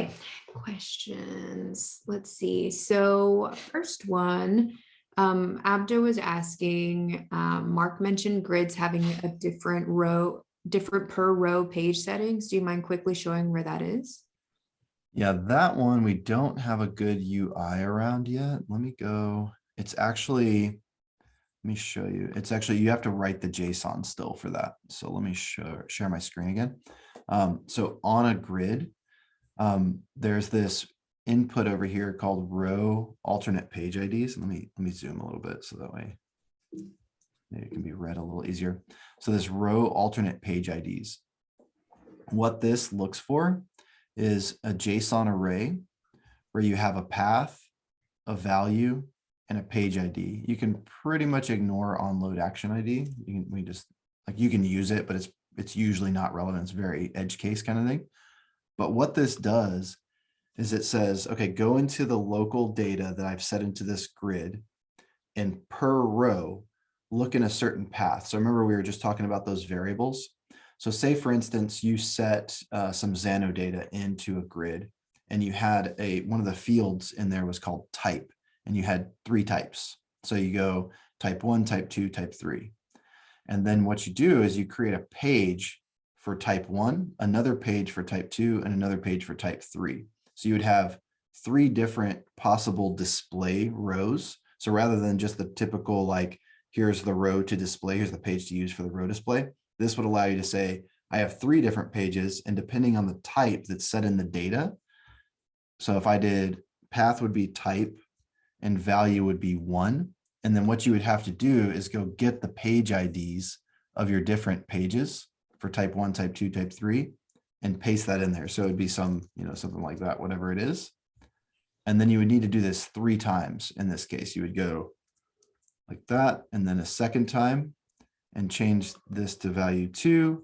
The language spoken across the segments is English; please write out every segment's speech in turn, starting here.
Okay, questions. Let's see. So first one, Abdo was asking, Mark mentioned grids having a different per row page settings. Do you mind quickly showing where that is? Yeah, that one we don't have a good UI around yet. Let me go. It's actually, let me show you. It's actually, you have to write the JSON still for that. So let me share my screen again. So on a grid, there's this input over here called row alternate page IDs. Let me zoom a little bit so that way maybe it can be read a little easier. So this row alternate page IDs. What this looks for is a JSON array where you have a path, a value, and a page ID. You can pretty much ignore onload action ID. You can use it, but it's usually not relevant. It's very edge case kind of thing. But what this does is it says, okay, go into the local data that I've set into this grid, and per row, look in a certain path. So remember, we were just talking about those variables. So say, for instance, you set some Xano data into a grid, and you had one of the fields in there was called type, and you had 3 types. So you go type 1, type 2, type 3. And then what you do is you create a page for type 1, another page for type 2, and another page for type 3. So you would have 3 different possible display rows. So rather than just the typical, like, here's the row to display, here's the page to use for the row display, this would allow you to say, I have 3 different pages, and depending on the type that's set in the data. So if I did path would be type and value would be 1. And then what you would have to do is go get the page IDs of your different pages for type 1, type 2, type 3, and paste that in there. So it'd be something like that, whatever it is. And then you would need to do this 3 times. In this case, you would go like that, and then a second time, and change this to value 2,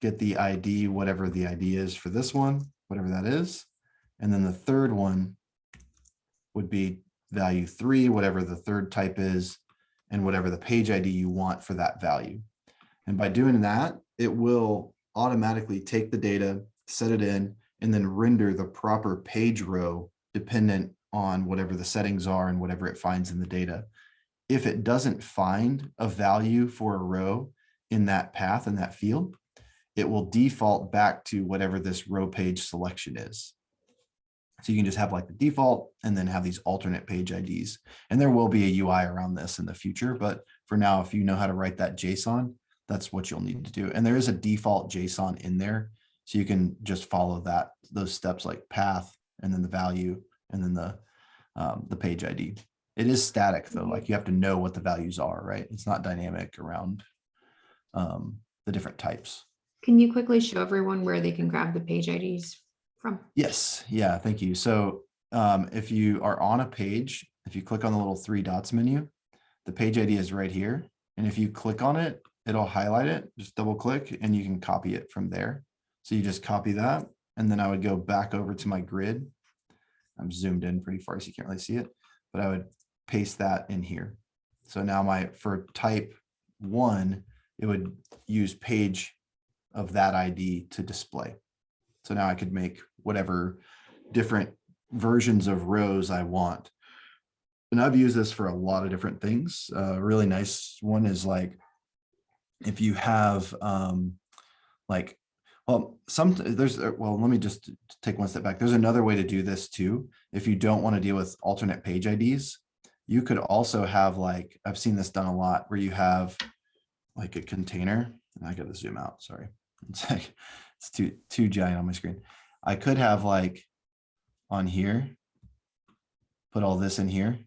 get the ID, whatever the ID is for this one, whatever that is. And then the third one would be value 3, whatever the third type is, and whatever the page ID you want for that value. And by doing that, it will automatically take the data, set it in, and then render the proper page row dependent on whatever the settings are and whatever it finds in the data. If it doesn't find a value for a row in that path, in that field, it will default back to whatever this row page selection is. So you can just have like the default and then have these alternate page IDs. And there will be a UI around this in the future. But for now, if you know how to write that JSON, that's what you'll need to do. And there is a default JSON in there. So you can just follow those steps, like path, and then the value, and then the page ID. It is static though, like you have to know what the values are, right? It's not dynamic around the different types. Can you quickly show everyone where they can grab the page IDs from? Yes, yeah, thank you. So if you are on a page, if you click on the little 3 dots menu, the page ID is right here. And if you click on it, it'll highlight it, just double click, and you can copy it from there. So you just copy that, and then I would go back over to my grid. I'm zoomed in pretty far, so you can't really see it, but I would paste that in here. So now for type 1, it would use page of that ID to display. So now I could make whatever different versions of rows I want. And I've used this for a lot of different things. A really nice one is like, if you have let me just take one step back. There's another way to do this too. If you don't want to deal with alternate page IDs, you could also have, like, I've seen this done a lot, where you have like a container, and I got to zoom out. Sorry. It's too giant on my screen. I could have, like, on here, put all this in here,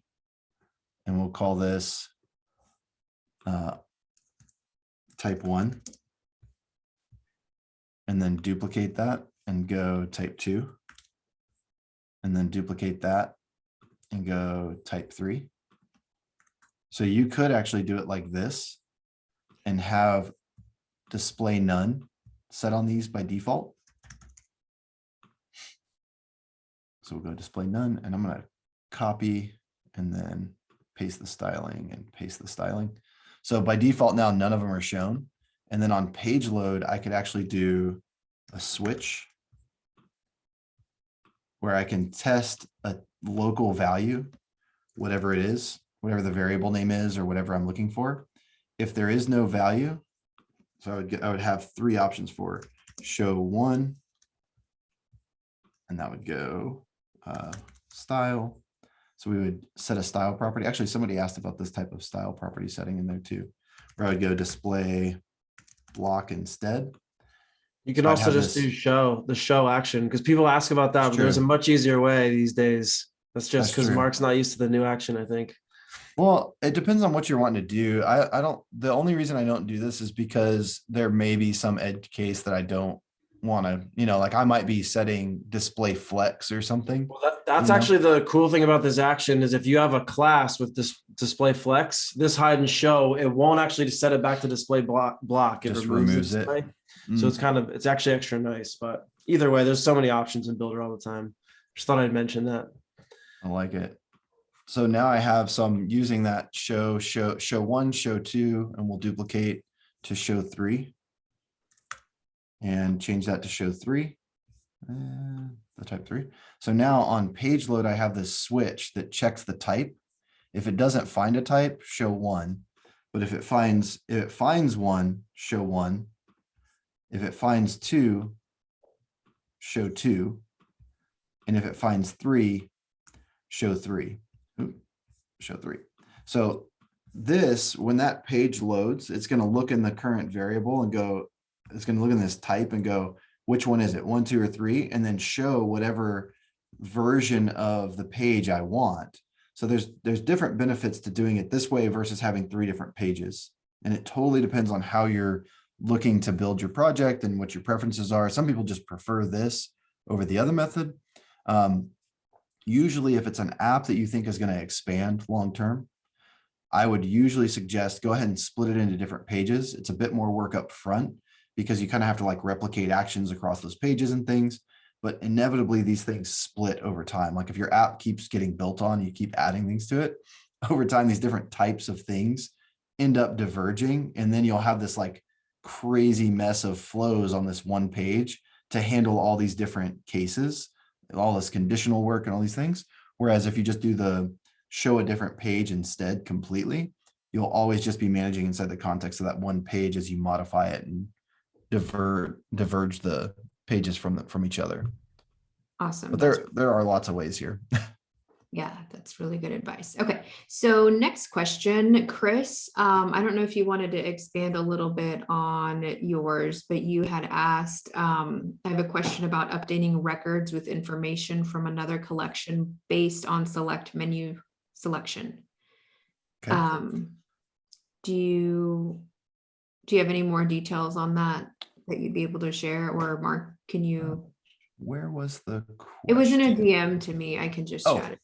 and we'll call this type 1, and then duplicate that and go type 2, and then duplicate that and go type 3. So you could actually do it like this and have display none set on these by default. So we'll go display none, and I'm going to copy and then paste the styling and paste the styling. So by default now, none of them are shown. And then on page load, I could actually do a switch. where I can test a local value, whatever it is, whatever the variable name is, or whatever I'm looking for. If there is no value, so I would have three options for show one, and that would go style. So we would set a style property. Actually, somebody asked about this type of style property setting in there too, where I would go display block instead. You can So I'd also have just this- do the show action, because people ask about that, That's but there's a true. much easier way these days. That's just That's because true. Mark's not used to the new action, I think. Well, it depends on what you're wanting to do. I don't, the only reason I don't do this is because there may be some edge case that I don't want to, like I might be setting display flex or something. Well, that's You know? actually the cool thing about this action is if you have a class with this display flex, this hide and show, it won't actually set it back to display block. It Just removes removes the it. display. So it's actually extra nice. But either way, there's so many options in Builder all the time. Just thought I'd mention that. I like it. So now I have some using that show one, show two, and we'll duplicate to show three. And change that to show three. The type three. So now on page load, I have this switch that checks the type. If it doesn't find a type, show one. But if it finds one, show one. If it finds two, show two. And if it finds three, show three. Show three. So this, when that page loads, it's going to look in the current variable and go, it's going to look in this type and go, which one is it? 1, 2, or 3, and then show whatever version of the page I want. So there's different benefits to doing it this way versus having 3 different pages. And it totally depends on how you're looking to build your project and what your preferences are. Some people just prefer this over the other method. Usually if it's an app that you think is going to expand long-term, I would usually suggest go ahead and split it into different pages. It's a bit more work up front because you kind of have to like replicate actions across those pages and things, but inevitably these things split over time. Like if your app keeps getting built on, you keep adding things to it over time, these different types of things end up diverging. And then you'll have this like crazy mess of flows on this one page to handle all these different cases, all this conditional work and all these things. Whereas if you just do the show a different page instead completely, you'll always just be managing inside the context of that one page as you modify it and diverge the pages from each other. Awesome. But there are lots of ways here. Yeah, that's really good advice. Okay, so next question, Chris. I don't know if you wanted to expand a little bit on yours, but you had asked, I have a question about updating records with information from another collection based on select menu selection. Okay. Do you have any more details on that you'd be able to share, or Mark, can you? Where was the question? It was in a DM to me. I can just chat it.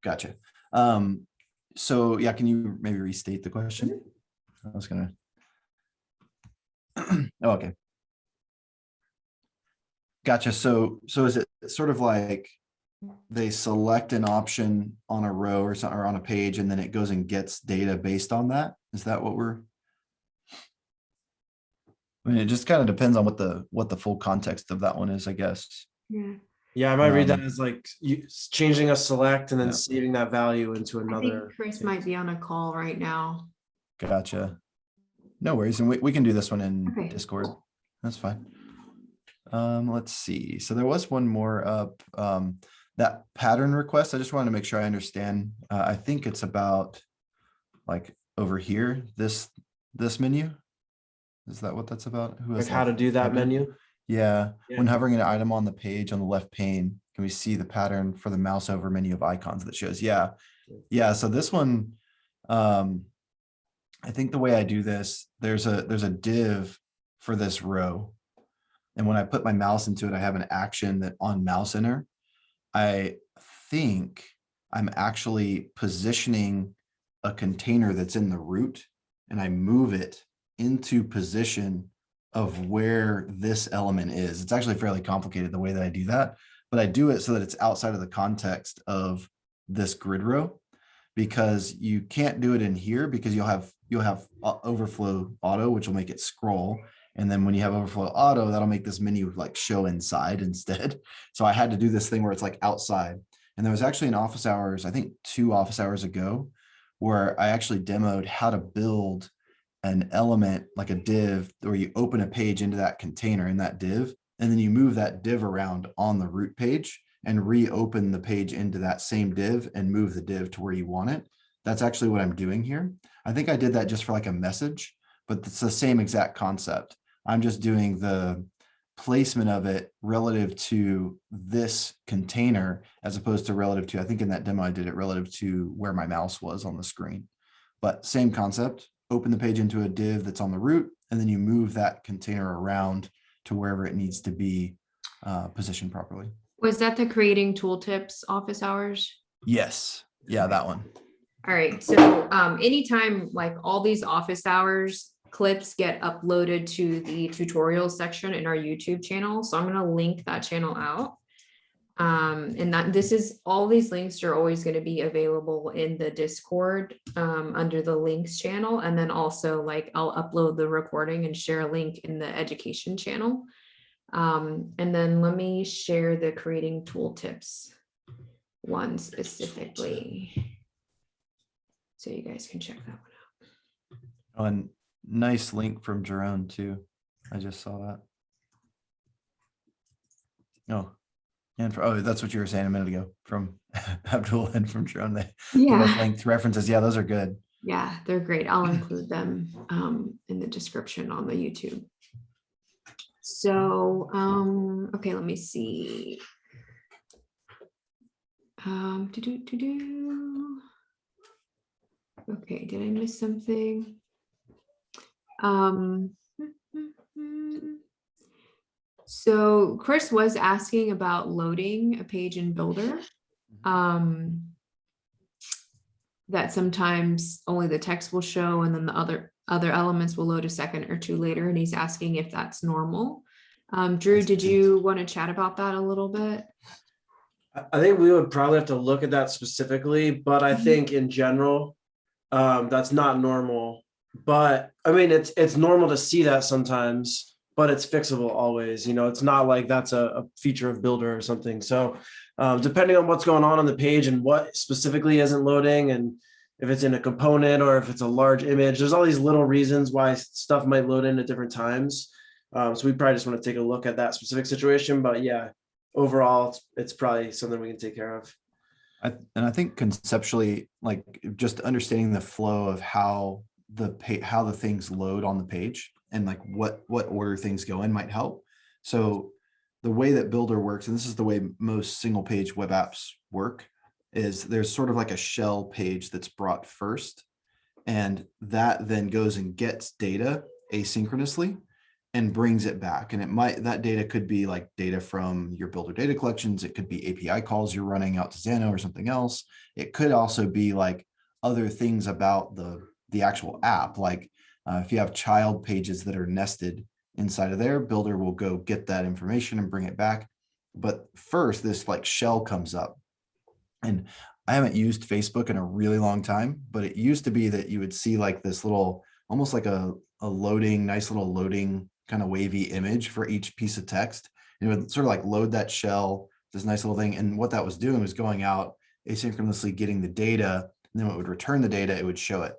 Gotcha. So yeah, can you maybe restate the question? I was gonna. Oh, okay. Gotcha. So is it sort of like they select an option on a row or something, or on a page, and then it goes and gets data based on that? Is that what we're? I mean, it just kind of depends on what the full context of that one is, I guess. Yeah. Yeah, I might read that as like you changing a select and then Yeah. saving that value into I another. think Chris might be on a call right now. Gotcha. No worries. And we can do this one in Okay. Discord. That's fine. Let's see. So there was one more up. That pattern request. I just wanted to make sure I understand. I think it's about like over here, this menu. Is that what that's about? Who Like has how to do that menu. Yeah. Yeah. When hovering an item on the page on the left pane, can we see the pattern for the mouse over menu of icons that shows? Yeah. Yeah. So this one, I think the way I do this, there's a div for this row. And when I put my mouse into it, I have an action that on mouse enter, I think I'm actually positioning a container that's in the root, and I move it into position of where this element is. It's actually fairly complicated the way that I do that, but I do it so that it's outside of the context of this grid row, because you can't do it in here because you'll have overflow auto, which will make it scroll. And then when you have overflow auto, that'll make this menu like show inside instead. So I had to do this thing where it's like outside. And there was actually an office hours, I think 2 office hours ago, where I actually demoed how to build an element like a div where you open a page into that container in that div, and then you move that div around on the root page and reopen the page into that same div and move the div to where you want it. That's actually what I'm doing here. I think I did that just for like a message, but it's the same exact concept. I'm just doing the placement of it relative to this container as opposed to relative to, I think in that demo, I did it relative to where my mouse was on the screen. But same concept, open the page into a div that's on the root, and then you move that container around to wherever it needs to be positioned properly. Was that the creating tooltips office hours? Yes. Yeah, that one. All right, so anytime like all these office hours clips get uploaded to the tutorial section in our YouTube channel. So I'm going to link that channel out. And that this is all these links are always going to be available in the Discord under the links channel. And then also like I'll upload the recording and share a link in the education channel. And then let me share the creating tooltips one specifically, so you guys can check that one out. Oh, and nice link from Jerome too. I just saw that. Oh, and that's what you were saying a minute ago from Abdul and from Jerome. They both linked references. Yeah, those are good. Yeah, they're great. I'll include them in the description on the YouTube. So, okay, let me see. Okay, did I miss something? So Chris was asking about loading a page in Builder. That sometimes only the text will show and then the other elements will load a second or two later. And he's asking if that's normal. Drew, did you want to chat about that a little bit? I think we would probably have to look at that specifically, but I think in general, that's not normal. But I mean, it's normal to see that sometimes, but it's fixable always. You know, it's not like that's a feature of Builder or something. So depending on what's going on the page and what specifically isn't loading, and if it's in a component or if it's a large image, there's all these little reasons why stuff might load in at different times. So we probably just want to take a look at that specific situation. But yeah, overall, it's probably something we can take care of. And I think conceptually, like just understanding the flow of how the things load on the page and like what order things go in might help. So the way that Builder works, and this is the way most single page web apps work, is there's sort of like a shell page that's brought first, and that then goes and gets data asynchronously and brings it back. And that data could be like data from your Builder data collections. It could be API calls you're running out to Xano or something else. It could also be like other things about the actual app. Like if you have child pages that are nested inside of there, Builder will go get that information and bring it back. But first, this like shell comes up. And I haven't used Facebook in a really long time, but it used to be that you would see like this little, almost like a nice little loading kind of wavy image for each piece of text. And it would sort of like load that shell, this nice little thing. And what that was doing was going out asynchronously getting the data, and then it would return the data, it would show it.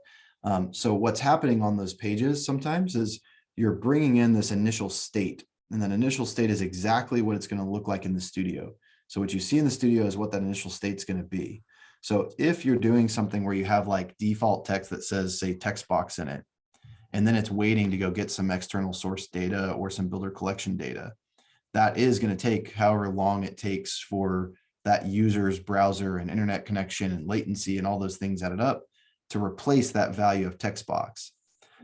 So what's happening on those pages sometimes is you're bringing in this initial state, and that initial state is exactly what it's going to look like in the studio. So what you see in the studio is what that initial state's going to be. So if you're doing something where you have like default text that says, say, text box in it, and then it's waiting to go get some external source data or some Builder collection data, that is going to take however long it takes for that user's browser and internet connection and latency and all those things added up to replace that value of text box.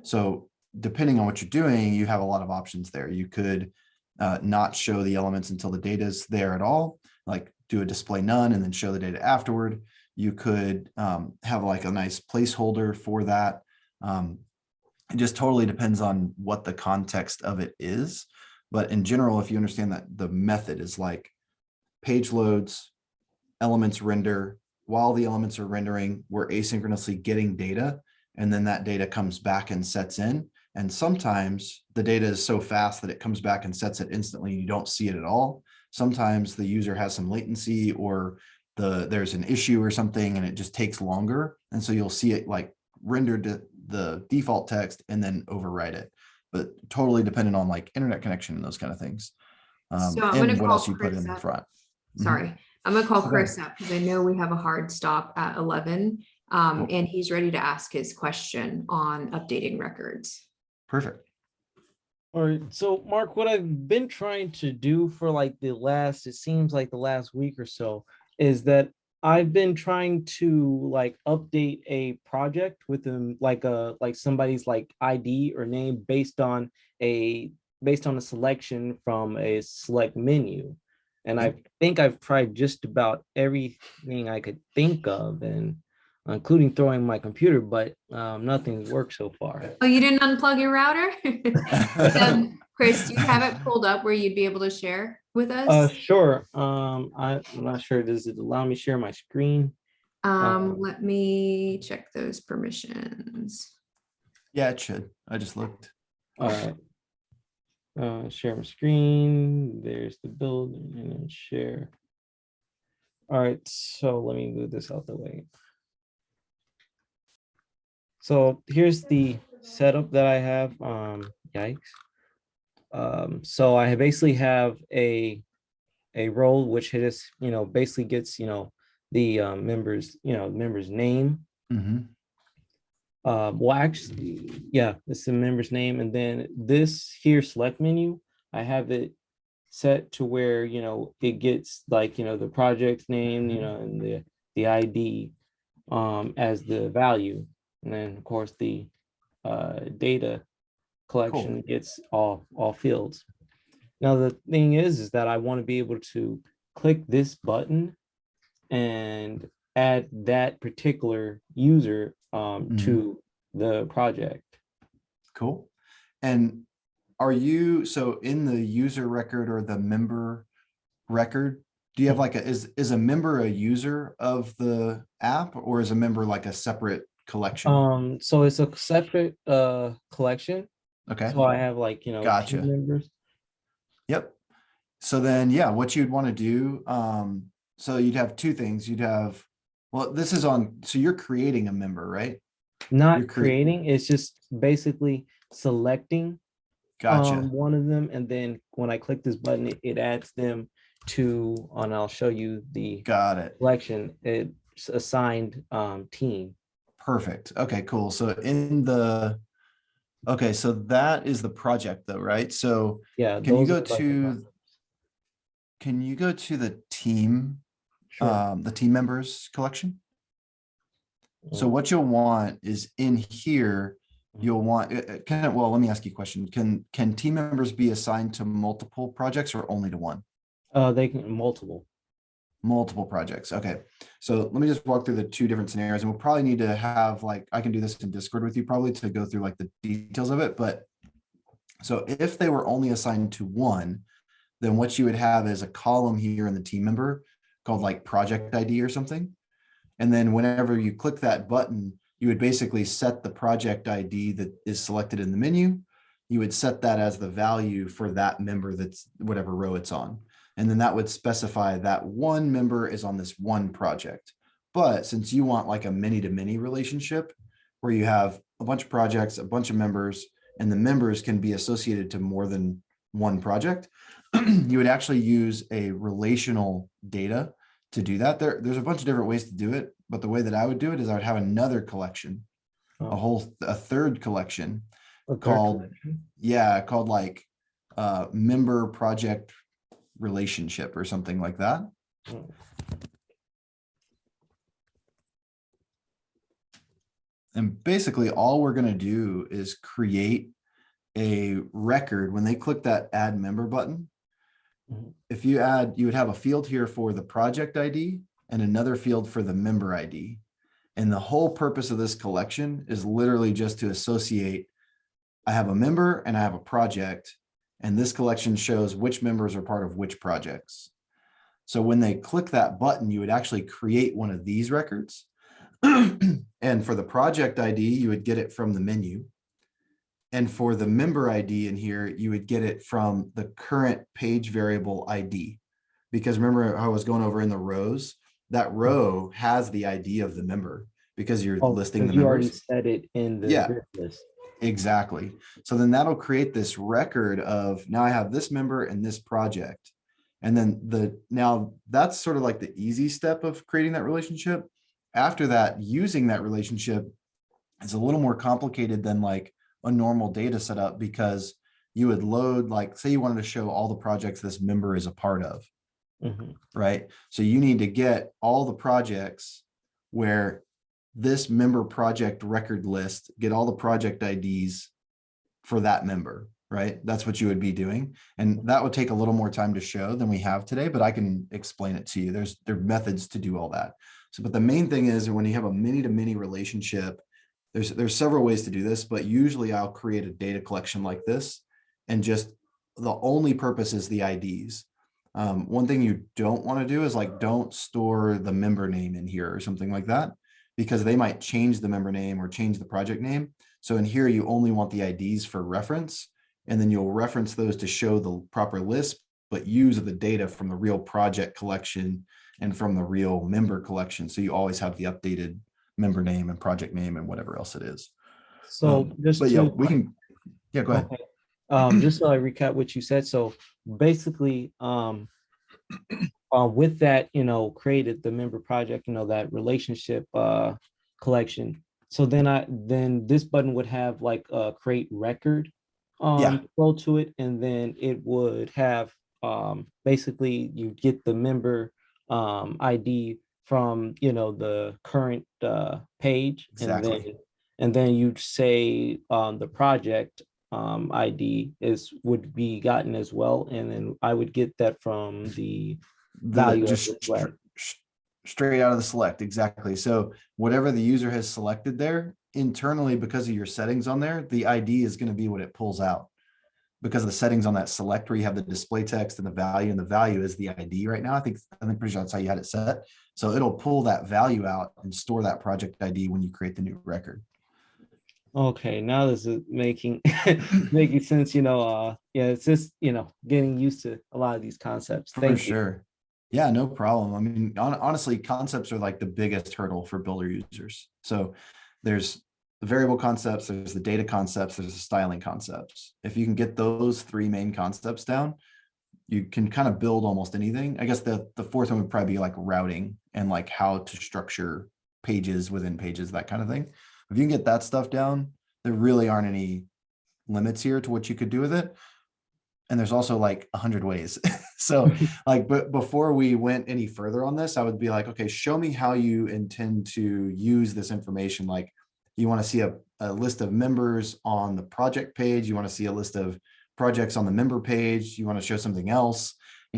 So depending on what you're doing, you have a lot of options there. You could not show the elements until the data is there at all, like do a display none and then show the data afterward. You could have like a nice placeholder for that. It just totally depends on what the context of it is. But in general, if you understand that the method is like page loads, elements render, while the elements are rendering, we're asynchronously getting data, and then that data comes back and sets in. And sometimes the data is so fast that it comes back and sets it instantly. You don't see it at all. Sometimes the user has some latency or there's an issue or something and it just takes longer. And so you'll see it like rendered to the default text and then overwrite it, but totally dependent on like internet connection and those kind of things. So I'm gonna And what call else you put Chris in up. front. Sorry, I'm gonna call Okay. Chris up because I know we have a hard stop at 11. Cool. And he's ready to ask his question on updating records. Perfect. All right. So Mark, what I've been trying to do for like it seems like the last week or so, is that I've been trying to like update a project with them like somebody's like ID or name based on a selection from a select menu. And I think I've tried just about everything I could think of, and including throwing my computer, but nothing's worked so far. Oh, you didn't unplug your router? Chris, do you have it pulled up where you'd be able to share with us? Sure. I'm not sure. Does it allow me to share my screen? Let me check those permissions. Yeah, it should. I just looked. All right. Share my screen. There's the build and then share. All right. So let me move this out the way. So here's the setup that I have. Yikes. So I basically have a role which is, basically gets, the member's name. Well, actually, yeah, it's the member's name. And then this here select menu, I have it set to where, it gets like, the project name, and the ID as the value. And then of course the data collection gets all fields. Now the thing is that I want to be able to click this button and add that particular user to the project. Cool. And are you, so in the user record or the member record, do you have like is a member a user of the app, or is a member like a separate collection? So it's a separate collection. Okay. So I have like, Gotcha. team members. Yep. So then, yeah, what you'd want to do, so you'd have two things. You'd have, well, this is on, so you're creating a member, right? Not You're creating, it's just basically selecting Gotcha. one of them, and then when I click this button, it adds them to, and I'll show you the Got it. collection. It's assigned team. Perfect. Okay, cool. So in the, okay, so that is the project though, right? So Yeah, can you those go are like the to, projects. can you go to the team, Sure. the team members collection? So Mm. what you'll want is in here, you'll want, well, let me ask you a question. Can team members be assigned to multiple projects or only to one? They can multiple. Multiple projects. Okay. So let me just walk through the two different scenarios, and we'll probably need to have like, I can do this in Discord with you probably to go through like the details of it. But so if they were only assigned to one, then what you would have is a column here in the team member called like project ID or something. And then whenever you click that button, you would basically set the project ID that is selected in the menu. You would set that as the value for that member that's whatever row it's on. And then that would specify that one member is on this one project. But since you want like a many-to-many relationship where you have a bunch of projects, a bunch of members, and the members can be associated to more than one project, you would actually use a relational data to do that. There's a bunch of different ways to do it, but the way that I would do it is I would have another collection, a third collection called like member project relationship or something like that. And basically all we're going to do is create a record. When they click that add member button, if you add, you would have a field here for the project ID and another field for the member ID. And the whole purpose of this collection is literally just to associate, I have a member and I have a project, and this collection shows which members are part of which projects. So when they click that button, you would actually create one of these records. And for the project ID, you would get it from the menu. And for the member ID in here, you would get it from the current page variable ID. Because remember how I was going over in the rows, that row has the ID of the member because you're Oh, listing the because you already members. set it in the Yeah. grid list. Exactly. So then that'll create this record of now I have this member and this project. And then now that's sort of like the easy step of creating that relationship. After that, using that relationship is a little more complicated than like a normal data setup, because you would load, like, say you wanted to show all the projects this member is a part of, right? So you need to get all the projects where this member project record list, get all the project IDs for that member, right? That's what you would be doing. And that would take a little more time to show than we have today, but I can explain it to you. There are methods to do all that. So, but the main thing is when you have a many-to-many relationship, there's several ways to do this, but usually I'll create a data collection like this, and just the only purpose is the IDs. One thing you don't want to do is like, don't store the member name in here or something like that, because they might change the member name or change the project name. So in here, you only want the IDs for reference, and then you'll reference those to show the proper list, but use the data from the real project collection and from the real member collection. So you always have the updated member name and project name and whatever else it is. So just but yeah, to, we can, yeah, go ahead. okay. Just so I recap what you said. So basically, with that, created the member project, that relationship collection. So then this button would have like a create record flow to it, and then it would have basically you get the member ID from the current page, Exactly. and then you'd say the project ID would be gotten as well, and then I would get that from the value of Just the select. straight out of the select. Exactly. So whatever the user has selected there internally, because of your settings on there, the ID is going to be what it pulls out, because of the settings on that select where you have the display text and the value is the ID right now. I think pretty sure that's how you had it set. So it'll pull that value out and store that project ID when you create the new record. Okay, now this is making making sense. Yeah, it's just getting used to a lot of these concepts. For Thank you. sure. Yeah, no problem. I mean, honestly, concepts are like the biggest hurdle for builder users. So there's the variable concepts, there's the data concepts, there's the styling concepts. If you can get those three main concepts down, you can kind of build almost anything. I guess the fourth one would probably be like routing and like how to structure pages within pages, that kind of thing. If you can get that stuff down, there really aren't any limits here to what you could do with it. And there's also like 100 ways. So like, but before we went any further on this, I would be like, okay, show me how you intend to use this information. Like, you want to see a list of members on the project page. You want to see a list of projects on the member page. You want to show something else,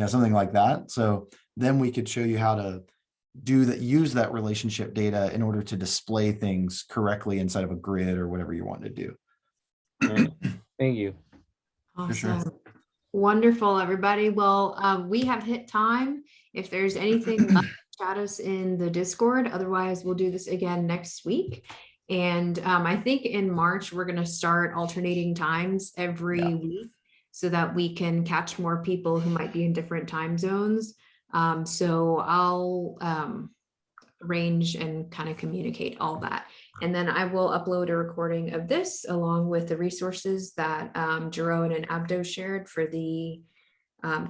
something like that. So then we could show you how to do that, use that relationship data in order to display things correctly inside of a grid or whatever you want to do. Thank you. Awesome. sure. Wonderful, everybody. Well, we have hit time. If there's anything left, chat us in the Discord. Otherwise, we'll do this again next week. And I think in March, we're going to start alternating times every week so that we can catch more people who might be in different time zones. So I'll arrange and kind of communicate all that. And then I will upload a recording of this along with the resources that Jerome and Abdo shared for the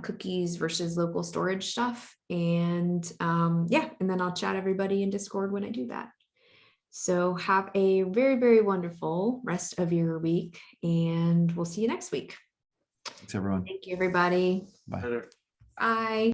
cookies versus local storage stuff. And and then I'll chat everybody in Discord when I do that. So have a very, very wonderful rest of your week, and we'll see you next week. Thanks, everyone. Thank you, everybody. Bye. Bye.